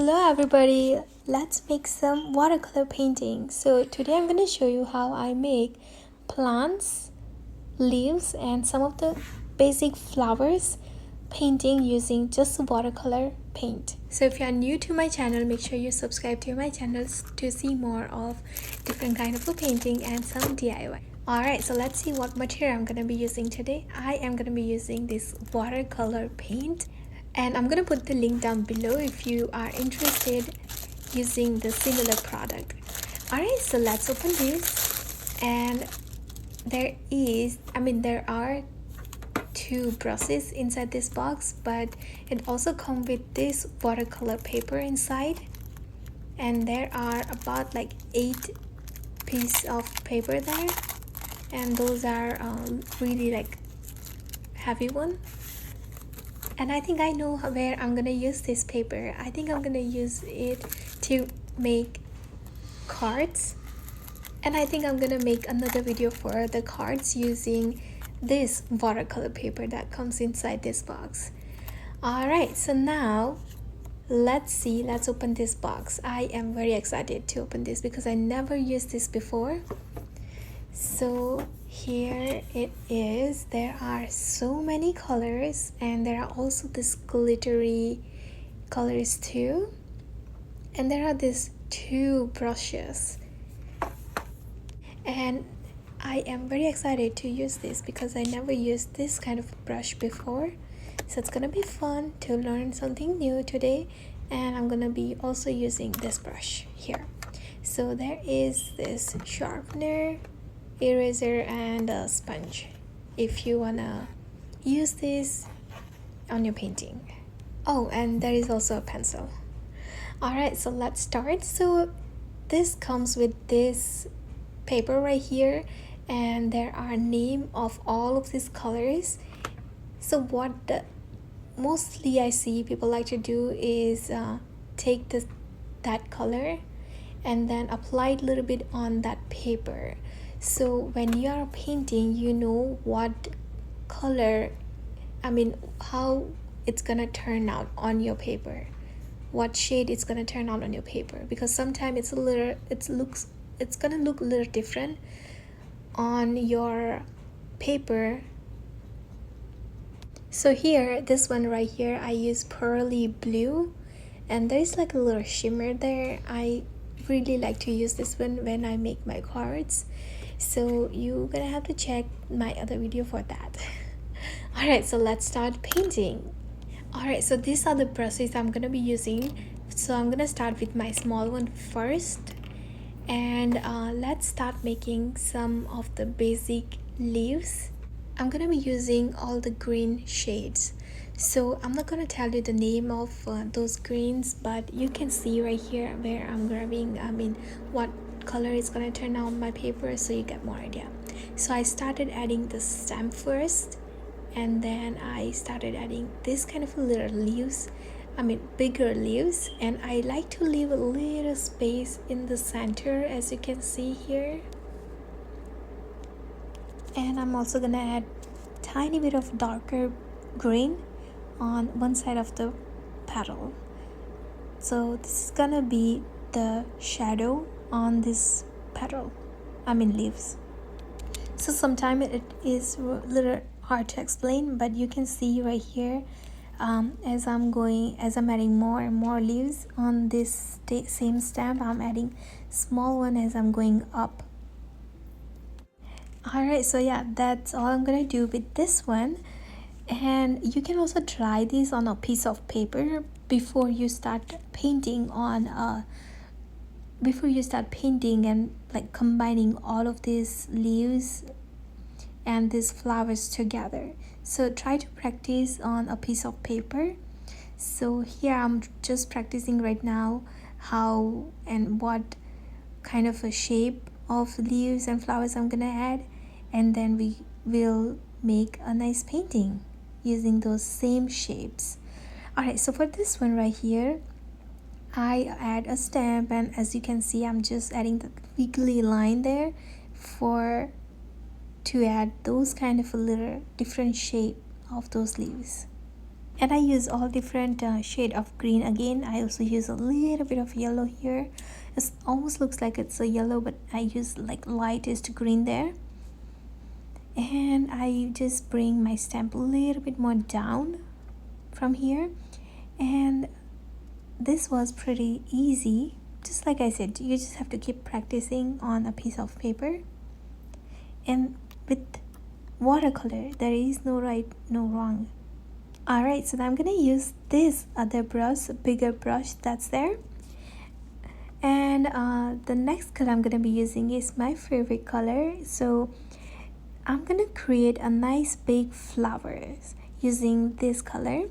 Hello everybody, let's make some watercolor painting. So today I'm going to show you how I make plants, leaves and some of the basic flowers painting using just watercolor paint. So if you are new to my channel, make sure you subscribe to my channel to see more of different kind of painting and some DIY. Alright, so let's see what material I'm going to be using today. I am going to be using this watercolor paint. And I'm gonna put the link down below if you are interested using the similar product. Alright, so let's open this. And there are two brushes inside this box, but it also comes with this watercolor paper inside. And there are about like 8 pieces of paper there, and those are really like heavy one. And I think I know where I'm gonna use this paper. I think I'm gonna use it to make cards. And I think I'm gonna make another video for the cards using this watercolor paper that comes inside this box. Alright, so now let's open this box. I am very excited to open this because I never used this before. So here it is. There are so many colors, and there are also these glittery colors too, and there are these 2 brushes, and I am very excited to use this because I never used this kind of brush before. So it's gonna be fun to learn something new today, and I'm gonna be also using this brush here. So there is this sharpener, eraser and a sponge if you wanna use this on your painting. Oh, and there is also a pencil. Alright, so let's start. So this comes with this paper right here, and there are name of all of these colors. So what mostly I see people like to do is take that color and then apply it a little bit on that paper. So when you are painting, you know what color, how it's gonna turn out on your paper, what shade it's gonna turn out on your paper, because sometimes it's gonna look a little different on your paper. So here, this one right here, I use pearly blue, and there's like a little shimmer there. I really like to use this one when I make my cards. So you're gonna have to check my other video for that. Alright, so let's start painting. Alright, so these are the brushes I'm gonna be using. So I'm gonna start with my small one first, and let's start making some of the basic leaves. I'm gonna be using all the green shades. So I'm not gonna tell you the name of those greens, but you can see right here where I'm grabbing what color is gonna turn out on my paper, so you get more idea. So I started adding the stem first, and then I started adding this kind of little leaves, bigger leaves, and I like to leave a little space in the center, as you can see here. And I'm also gonna add tiny bit of darker green on one side of the petal. So this is gonna be the shadow on this petal, leaves. So sometimes it is a little hard to explain, but you can see right here, as I'm adding more and more leaves on this same stem, I'm adding small one as I'm going up. Alright, so yeah, that's all I'm gonna do with this one. And you can also try this on a piece of paper before you start painting and like combining all of these leaves and these flowers together. So try to practice on a piece of paper. So here I'm just practicing right now how and what kind of a shape of leaves and flowers I'm gonna add, and then we will make a nice painting using those same shapes. Alright, so for this one right here, I add a stamp, and as you can see, I'm just adding the wiggly line there to add those kind of a little different shape of those leaves. And I use all different shade of green. Again, I also use a little bit of yellow here. It almost looks like it's a yellow, but I use like lightest green there. And I just bring my stamp a little bit more down from here. And this was pretty easy. Just like I said, you just have to keep practicing on a piece of paper. And with watercolor, there is no right, no wrong. Alright, so now I'm gonna use this other brush, bigger brush that's there. And the next color I'm gonna be using is my favorite color. So I'm gonna create a nice big flowers using this color.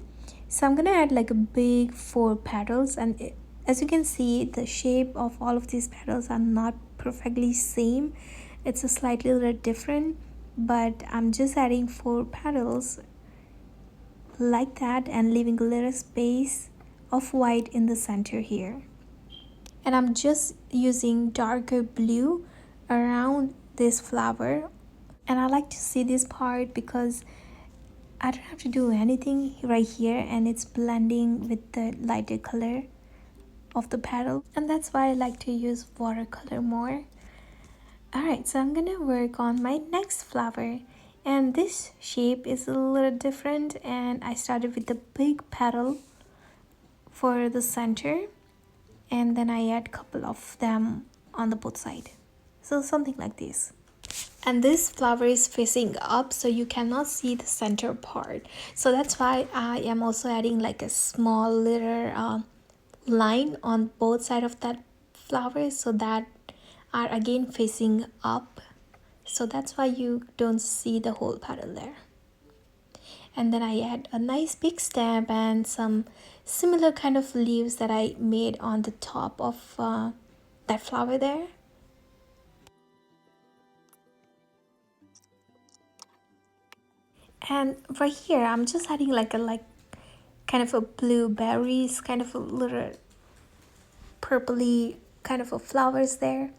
So I'm gonna add like a big 4 petals, and as you can see, the shape of all of these petals are not perfectly same. It's a slightly little different, but I'm just adding 4 petals like that and leaving a little space of white in the center here. And I'm just using darker blue around this flower. And I like to see this part because I don't have to do anything right here, and it's blending with the lighter color of the petal, and that's why I like to use watercolor more. Alright, so I'm gonna work on my next flower, and this shape is a little different, and I started with the big petal for the center, and then I add a couple of them on the both side, so something like this. And this flower is facing up, so you cannot see the center part, so that's why I am also adding like a small little line on both sides of that flower, so that are again facing up, so that's why you don't see the whole petal there. And then I add a nice big stamp and some similar kind of leaves that I made on the top of that flower there. And right here I'm just adding like a kind of a blueberries, kind of a little purpley kind of a flowers there.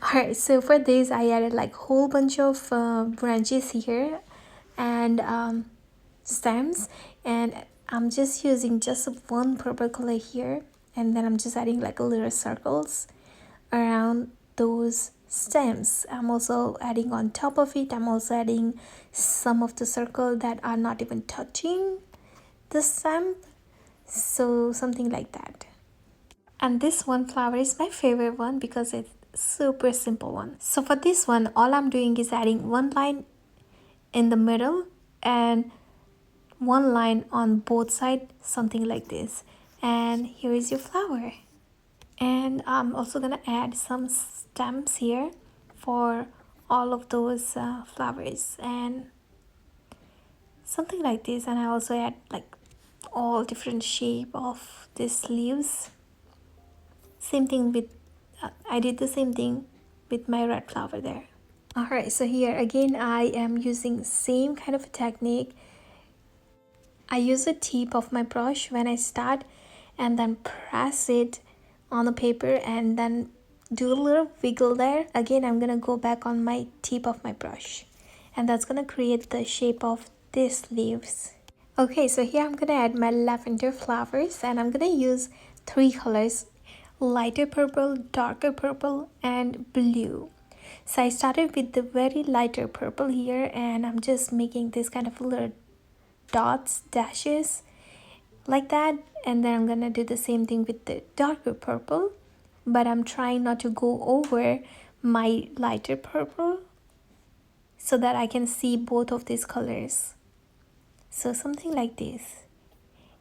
Alright, so for this I added like whole bunch of branches here and stems, and I'm just using just one purple color here, and then I'm just adding like a little circles around those stems. I'm also adding on top of it, I'm also adding some of the circle that are not even touching the stem, so something like that. And this one flower is my favorite one because it's super simple one. So for this one, all I'm doing is adding one line in the middle and one line on both sides, something like this. And here is your flower. And I'm also gonna add some stems here for all of those flowers and something like this. And I also add like all different shape of these leaves. Same thing with I did the same thing with my red flower there. Alright, so here again I am using same kind of a technique. I use the tip of my brush when I start and then press it on the paper and then do a little wiggle there. Again I'm gonna go back on my tip of my brush, and that's gonna create the shape of these leaves. Okay, so here I'm gonna add my lavender flowers, and I'm gonna use 3 colors: lighter purple, darker purple, and blue. So I started with the very lighter purple here, and I'm just making this kind of little dots, dashes like that, and then I'm gonna do the same thing with the darker purple, but I'm trying not to go over my lighter purple so that I can see both of these colors. So something like this.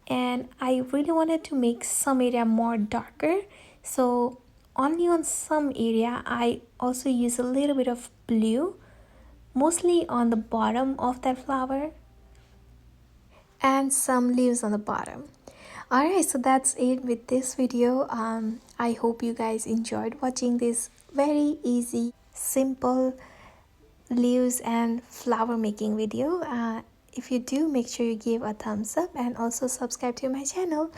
And I really wanted to make some area more darker, so only on some area I also use a little bit of blue, mostly on the bottom of that flower, and some leaves on the bottom. Alright, so that's it with this video. I hope you guys enjoyed watching this very easy, simple leaves and flower making video. If you do, make sure you give a thumbs up and also subscribe to my channel,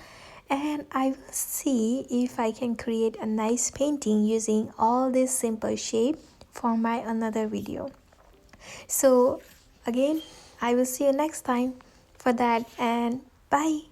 and I will see if I can create a nice painting using all this simple shape for my another video. So again, I will see you next time. for that, and bye.